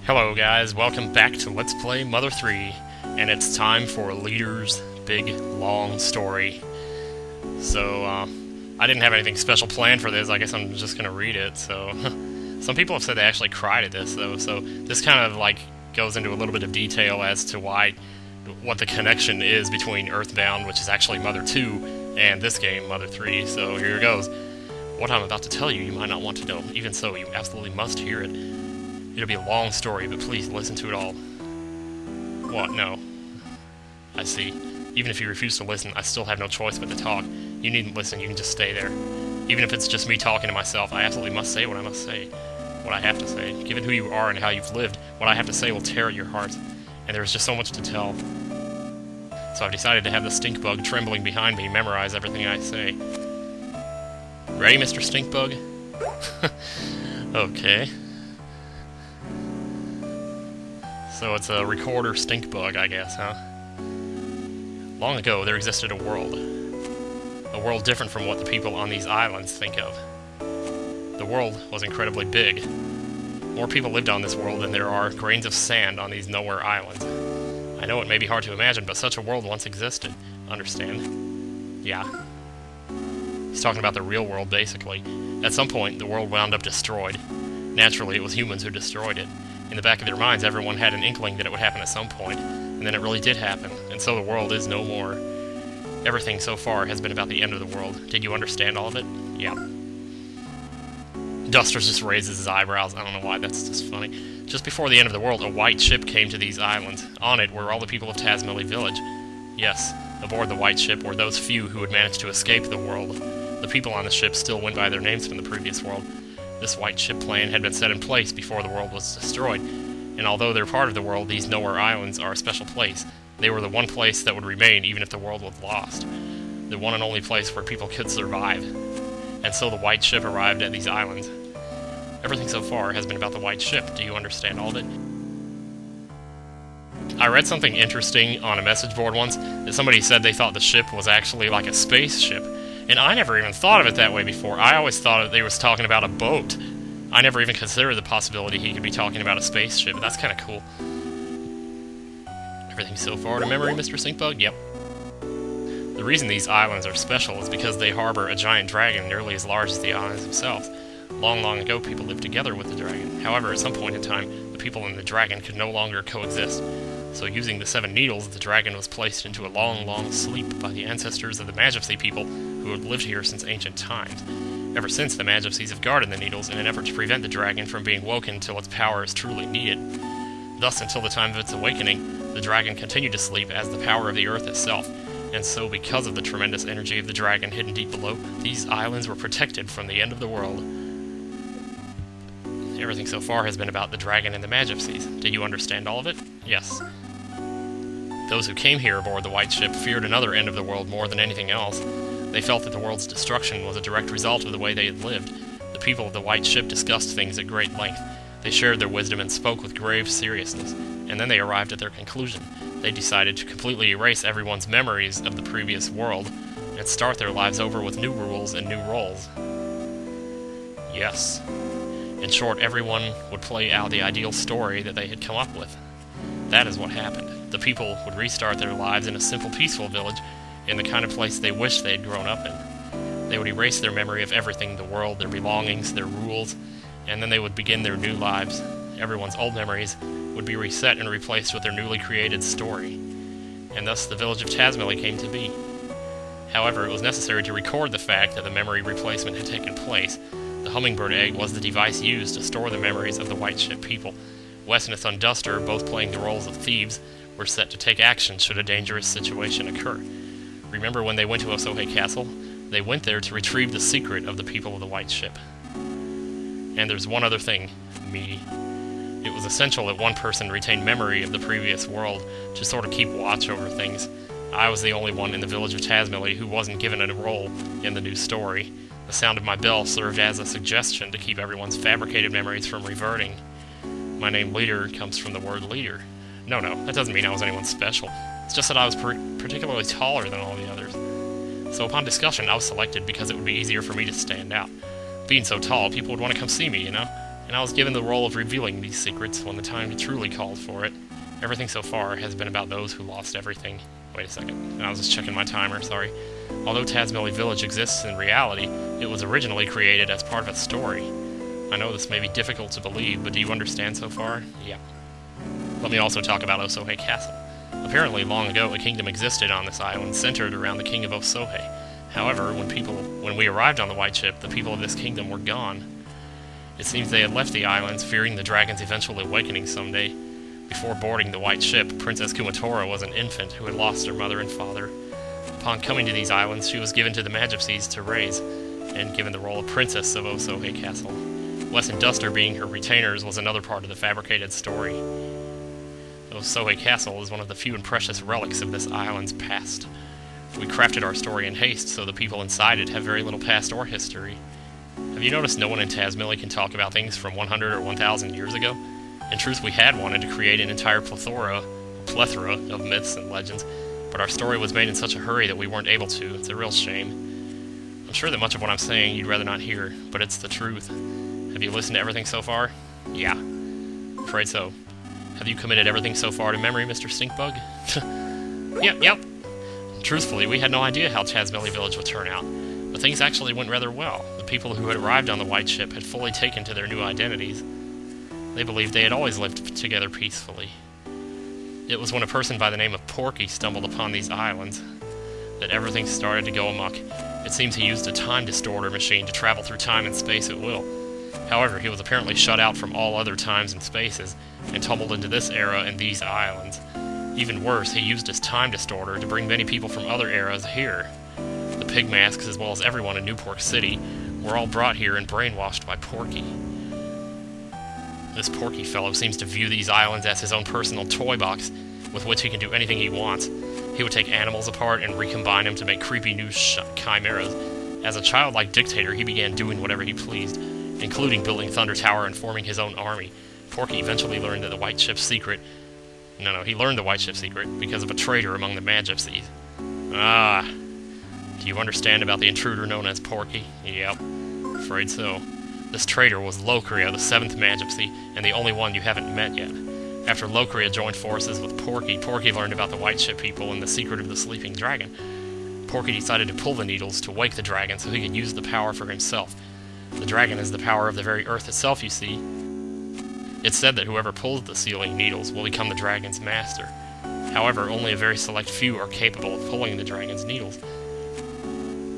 Hello guys, welcome back to Let's Play Mother 3, and it's time for Leader's big, long story. So, I didn't have anything special planned for this, I guess I'm just gonna read it, so... Some people have said they actually cried at this, though, so this kind of, goes into a little bit of detail as to what the connection is between Earthbound, which is actually Mother 2, and this game, Mother 3, so here it goes. What I'm about to tell you, you might not want to know, even so, you absolutely must hear it. It'll be a long story, but please listen to it all. What? No. I see. Even if you refuse to listen, I still have no choice but to talk. You needn't listen, you can just stay there. Even if it's just me talking to myself, I absolutely must say what I must say. What I have to say. Given who you are and how you've lived, what I have to say will tear at your heart. And there is just so much to tell. So I've decided to have the stink bug trembling behind me memorize everything I say. Ready, Mr. Stink Bug? Okay. So it's a recorder stink bug, I guess, huh? Long ago, there existed a world. A world different from what the people on these islands think of. The world was incredibly big. More people lived on this world than there are grains of sand on these nowhere islands. I know it may be hard to imagine, but such a world once existed. Understand? Yeah. He's talking about the real world, basically. At some point, the world wound up destroyed. Naturally, it was humans who destroyed it. In the back of their minds, everyone had an inkling that it would happen at some point, and then it really did happen, and so the world is no more. Everything so far has been about the end of the world. Did you understand all of it? Yeah. Duster just raises his eyebrows. I don't know why, that's just funny. Just before the end of the world, a white ship came to these islands. On it were all the people of Tazmily Village. Yes, aboard the white ship were those few who had managed to escape the world. The people on the ship still went by their names from the previous world. This white ship plan had been set in place before the world was destroyed, and although they're part of the world, these nowhere islands are a special place. They were the one place that would remain even if the world was lost. The one and only place where people could survive. And so the white ship arrived at these islands. Everything so far has been about the white ship. Do you understand all of it? I read something interesting on a message board once, that somebody said they thought the ship was actually like a spaceship. And I never even thought of it that way before. I always thought they was talking about a boat. I never even considered the possibility he could be talking about a spaceship. That's kind of cool. Everything so far to memory, Mr. Stinkbug? Yep. The reason these islands are special is because they harbor a giant dragon nearly as large as the islands themselves. Long, long ago, people lived together with the dragon. However, at some point in time, the people and the dragon could no longer coexist. So using the 7 needles, the dragon was placed into a long, long sleep by the ancestors of the Magipsy people who had lived here since ancient times. Ever since, the Magipsies have guarded the needles in an effort to prevent the dragon from being woken until its power is truly needed. Thus, until the time of its awakening, the dragon continued to sleep as the power of the earth itself. And so, because of the tremendous energy of the dragon hidden deep below, these islands were protected from the end of the world. Everything so far has been about the dragon and the Magipsies. Did you understand all of it? Yes. Those who came here aboard the white ship feared another end of the world more than anything else. They felt that the world's destruction was a direct result of the way they had lived. The people of the white ship discussed things at great length. They shared their wisdom and spoke with grave seriousness. And then they arrived at their conclusion. They decided to completely erase everyone's memories of the previous world and start their lives over with new rules and new roles. Yes. In short, everyone would play out the ideal story that they had come up with. That is what happened. The people would restart their lives in a simple, peaceful village, in the kind of place they wished they had grown up in. They would erase their memory of everything, the world, their belongings, their rules, and then they would begin their new lives. Everyone's old memories would be reset and replaced with their newly created story. And thus the village of Tazmily came to be. However, it was necessary to record the fact that the memory replacement had taken place. The hummingbird egg was the device used to store the memories of the white ship people. Wesnith and Duster, both playing the roles of thieves, were set to take action should a dangerous situation occur. Remember when they went to Osohe Castle? They went there to retrieve the secret of the people of the white ship. And there's one other thing, me. It was essential that one person retain memory of the previous world to sort of keep watch over things. I was the only one in the village of Tazmily who wasn't given a role in the new story. The sound of my bell served as a suggestion to keep everyone's fabricated memories from reverting. My name Leader comes from the word leader. No, that doesn't mean I was anyone special. It's just that I was particularly taller than all the others. So upon discussion, I was selected because it would be easier for me to stand out. Being so tall, people would want to come see me, you know? and I was given the role of revealing these secrets when the time truly called for it. Everything so far has been about those who lost everything. Wait a second, and I was just checking my timer, sorry. Although Tazmily Village exists in reality, it was originally created as part of a story. I know this may be difficult to believe, but do you understand so far? Yeah. Let me also talk about Osohe Castle. Apparently, long ago, a kingdom existed on this island, centered around the king of Osohe. However, when we arrived on the White Ship, the people of this kingdom were gone. It seems they had left the islands, fearing the dragon's eventual awakening someday. Before boarding the White Ship, Princess Kumatora was an infant who had lost her mother and father. Upon coming to these islands, she was given to the Magipsies to raise, and given the role of Princess of Osohe Castle. Wes and Duster being her retainers was another part of the fabricated story. Osohe Castle is one of the few and precious relics of this island's past. We crafted our story in haste, so the people inside it have very little past or history. Have you noticed no one in Tazmily can talk about things from 100 or 1,000 years ago? In truth, we had wanted to create an entire plethora of myths and legends, but our story was made in such a hurry that we weren't able to. It's a real shame. I'm sure that much of what I'm saying you'd rather not hear, but it's the truth. Have you listened to everything so far? Yeah. Afraid so. Have you committed everything so far to memory, Mr. Stinkbug? Yep. Truthfully, we had no idea how Tazmily Village would turn out, but things actually went rather well. The people who had arrived on the White Ship had fully taken to their new identities. They believed they had always lived together peacefully. It was when a person by the name of Porky stumbled upon these islands that everything started to go amok. It seems he used a time distorter machine to travel through time and space at will. However, he was apparently shut out from all other times and spaces, and tumbled into this era and these islands. Even worse, he used his time distorter to bring many people from other eras here. The Pigmasks, as well as everyone in Newport City, were all brought here and brainwashed by Porky. This Porky fellow seems to view these islands as his own personal toy box, with which he can do anything he wants. He would take animals apart and recombine them to make creepy new chimeras. As a childlike dictator, he began doing whatever he pleased, including building Thunder Tower and forming his own army. Porky eventually learned that the White Ship's secret... he learned the White Ship's secret because of a traitor among the Magipsies. Do you understand about the intruder known as Porky? Yep, afraid so. This traitor was Locria, the 7th Magipsy, and the only one you haven't met yet. After Locria joined forces with Porky, Porky learned about the White Ship people and the secret of the sleeping dragon. Porky decided to pull the needles to wake the dragon so he could use the power for himself. The dragon is the power of the very earth itself, you see. It's said that whoever pulls the sealing needles will become the dragon's master. However, only a very select few are capable of pulling the dragon's needles.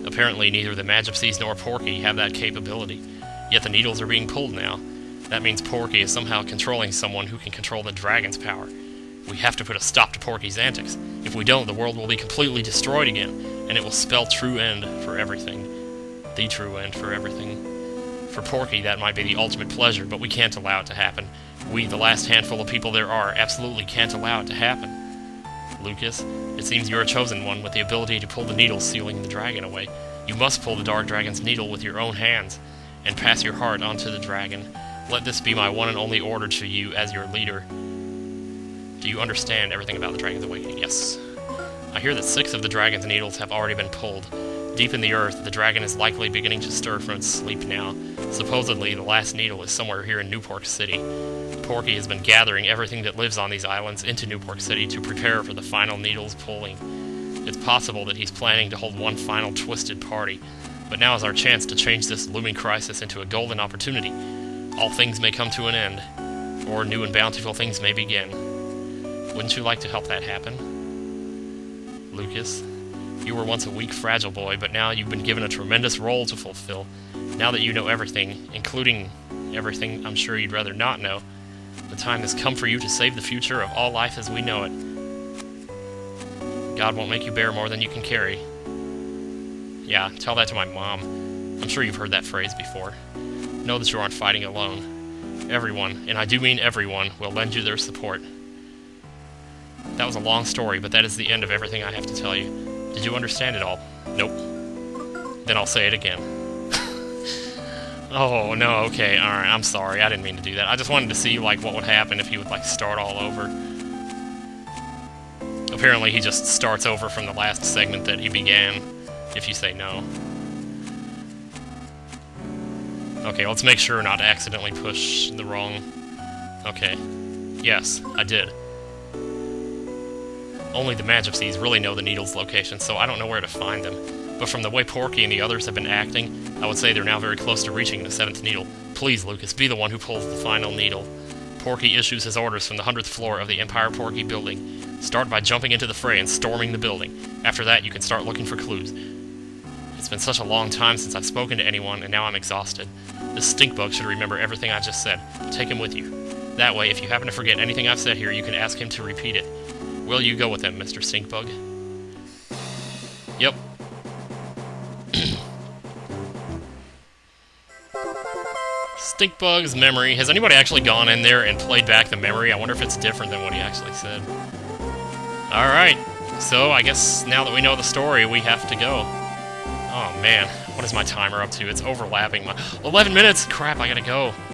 Apparently, neither the Magipsies nor Porky have that capability, yet the needles are being pulled now. That means Porky is somehow controlling someone who can control the dragon's power. We have to put a stop to Porky's antics. If we don't, the world will be completely destroyed again, and it will spell true end for everything. The true end for everything. For Porky, that might be the ultimate pleasure, but we can't allow it to happen. We, the last handful of people there are, absolutely can't allow it to happen. Lucas, it seems you're a chosen one with the ability to pull the needle sealing the dragon away. You must pull the Dark Dragon's needle with your own hands, and pass your heart onto the dragon. Let this be my one and only order to you as your leader. Do you understand everything about the dragon's awakening? Yes. I hear that 6 of the dragon's needles have already been pulled. Deep in the earth, the dragon is likely beginning to stir from its sleep now. Supposedly, the last needle is somewhere here in Newport City. Porky has been gathering everything that lives on these islands into Newport City to prepare for the final needle's pulling. It's possible that he's planning to hold one final twisted party, but now is our chance to change this looming crisis into a golden opportunity. All things may come to an end, or new and bountiful things may begin. Wouldn't you like to help that happen? Lucas, you were once a weak, fragile boy, but now you've been given a tremendous role to fulfill. Now that you know everything, including everything I'm sure you'd rather not know, the time has come for you to save the future of all life as we know it. God won't make you bear more than you can carry. Yeah, tell that to my mom. I'm sure you've heard that phrase before. Know that you aren't fighting alone. Everyone, and I do mean everyone, will lend you their support. That was a long story, but that is the end of everything I have to tell you. Did you understand it all? Nope. Then I'll say it again. Oh, no, okay, alright, I'm sorry, I didn't mean to do that. I just wanted to see, what would happen if he would, start all over. Apparently he just starts over from the last segment that he began, if you say no. Okay, let's make sure not to accidentally push the wrong... Okay. Yes, I did. Only the Magisees really know the needle's location, so I don't know where to find them. But from the way Porky and the others have been acting, I would say they're now very close to reaching the 7th needle. Please, Lucas, be the one who pulls the final needle. Porky issues his orders from the 100th floor of the Empire Porky building. Start by jumping into the fray and storming the building. After that, you can start looking for clues. It's been such a long time since I've spoken to anyone, and now I'm exhausted. This stinkbug should remember everything I've just said. Take him with you. That way, if you happen to forget anything I've said here, you can ask him to repeat it. Will you go with him, Mr. Stinkbug? Yep. Stinkbug's memory. Has anybody actually gone in there and played back the memory? I wonder if it's different than what he actually said. Alright, so I guess now that we know the story, we have to go. Oh man, what is my timer up to? It's overlapping. 11 minutes! Crap, I gotta go.